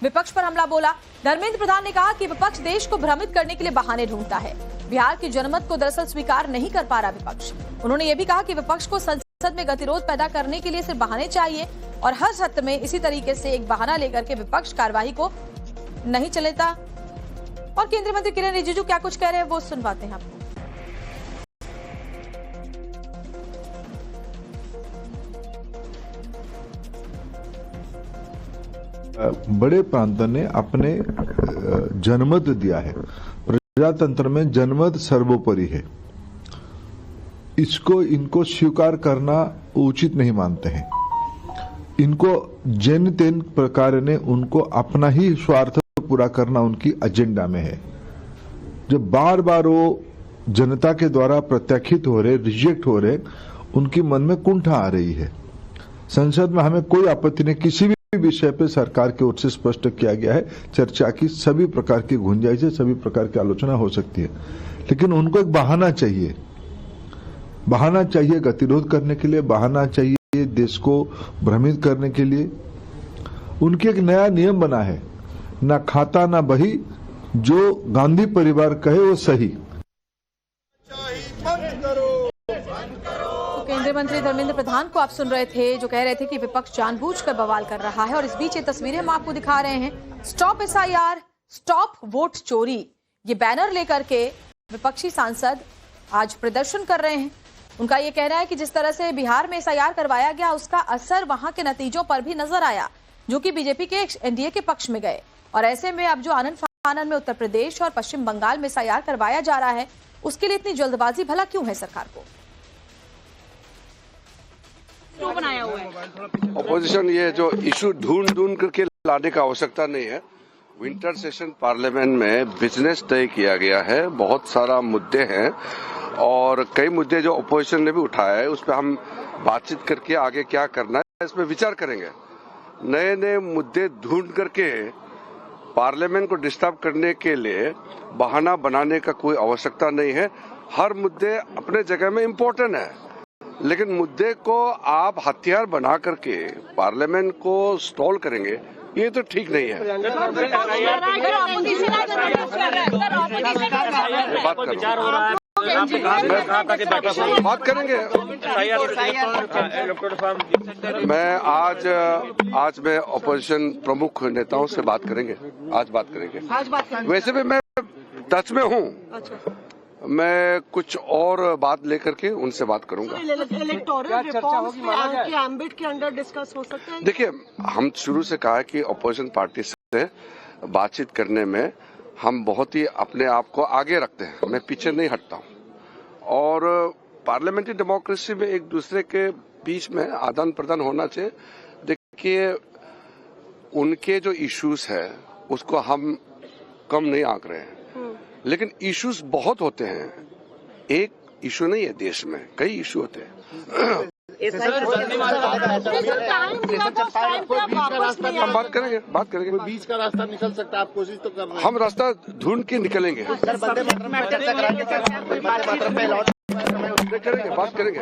विपक्ष पर हमला बोला। धर्मेंद्र प्रधान ने कहा कि विपक्ष देश को भ्रमित करने के लिए बहाने ढूंढता है। बिहार की जनमत को दरअसल स्वीकार नहीं कर पा रहा विपक्ष। उन्होंने ये भी कहा कि विपक्ष को संसद में गतिरोध पैदा करने के लिए सिर्फ बहाने चाहिए और हर सत्र में इसी तरीके से एक बहाना लेकर के विपक्ष कार्यवाही को नहीं चलेता। और केंद्रीय मंत्री किरेन रिजिजू क्या कुछ कह रहे हैं वो सुनवाते हैं आपको। बड़े प्रांत ने अपने जनमत दिया है। प्रजातंत्र में जनमत सर्वोपरि है। इनको स्वीकार करना उचित नहीं मानते हैं। इनको जैन तेन प्रकार ने उनको अपना ही स्वार्थ पूरा करना उनकी एजेंडा में है। जब बार बार वो जनता के द्वारा प्रत्याख्यित हो रहे, रिजेक्ट हो रहे, उनकी मन में कुंठा आ रही है। संसद में हमें कोई आपत्ति नहीं, किसी भी विषय पे सरकार की ओर से स्पष्ट किया गया है, चर्चा की सभी प्रकार की गुंजाइश है, सभी प्रकार की आलोचना हो सकती है, लेकिन उनको एक बहाना चाहिए। बहाना चाहिए गतिरोध करने के लिए, बहाना चाहिए देश को भ्रमित करने के लिए। उनके एक नया नियम बना है, ना खाता ना बही, जो गांधी परिवार कहे वो सही। केंद्रीय मंत्री धर्मेंद्र प्रधान को आप सुन रहे थे, जो कह रहे थे कि विपक्ष जानबूझकर बवाल कर रहा है। और इस बीच ये तस्वीरें हम आपको दिखा रहे हैं। स्टॉप एसआईआर, स्टॉप वोट चोरी, ये बैनर लेकर के विपक्षी सांसद आज प्रदर्शन कर रहे हैं। उनका ये कहना है कि जिस तरह से बिहार में एसआईआर करवाया गया, उसका असर वहां के नतीजों पर भी नजर आया, जो कि बीजेपी के एनडीए के पक्ष में गए। और ऐसे में अब जो आनन फानन में उत्तर प्रदेश और पश्चिम बंगाल में एसआईआर करवाया जा रहा है, उसके लिए इतनी जल्दबाजी भला क्यों है सरकार को? क्यों बनाया हुआ है? ऑपोजिशन ये जो इशू ढूंढ करके लाने का आवश्यकता नहीं है। विंटर सेशन पार्लियामेंट में बिजनेस तय किया गया है, बहुत सारा मुद्दे हैं और कई मुद्दे जो ऑपोजिशन ने भी उठाया है, उस पर हम बातचीत करके आगे क्या करना है इसमें विचार करेंगे। नए नए मुद्दे ढूंढ करके पार्लियामेंट को डिस्टर्ब करने के लिए बहाना बनाने का कोई आवश्यकता नहीं है। हर मुद्दे अपने जगह में इम्पोर्टेंट है, लेकिन मुद्दे को आप हथियार बना करके पार्लियामेंट को स्टॉल करेंगे, ये तो ठीक नहीं है। बात करेंगे। मैं आज मैं ऑपोजिशन प्रमुख नेताओं से बात करेंगे। आज बात करेंगे। वैसे भी मैं टच में हूँ। मैं कुछ और बात लेकर के उनसे बात करूंगा। इलेक्टोरल रिफॉर्म्स के एम्बिट के अंडर डिस्कस हो सकता है। देखिए, हम शुरू से कहा कि ऑपोजिशन पार्टी से बातचीत करने में हम बहुत ही अपने आप को आगे रखते हैं, मैं पीछे नहीं हटता हूं। और पार्लियामेंट्री डेमोक्रेसी में एक दूसरे के बीच में आदान प्रदान होना चाहिए। देखिए, उनके जो इश्यूज है उसको हम कम नहीं आंक रहे हैं, लेकिन इश्यूज बहुत होते हैं। एक इशू नहीं है, देश में कई इशू होते हैं। हम बात करेंगे। बीच का रास्ता निकल सकता है, आप कोशिश तो कर रहे हैं। हम रास्ता ढूंढ के निकलेंगे। बात करेंगे।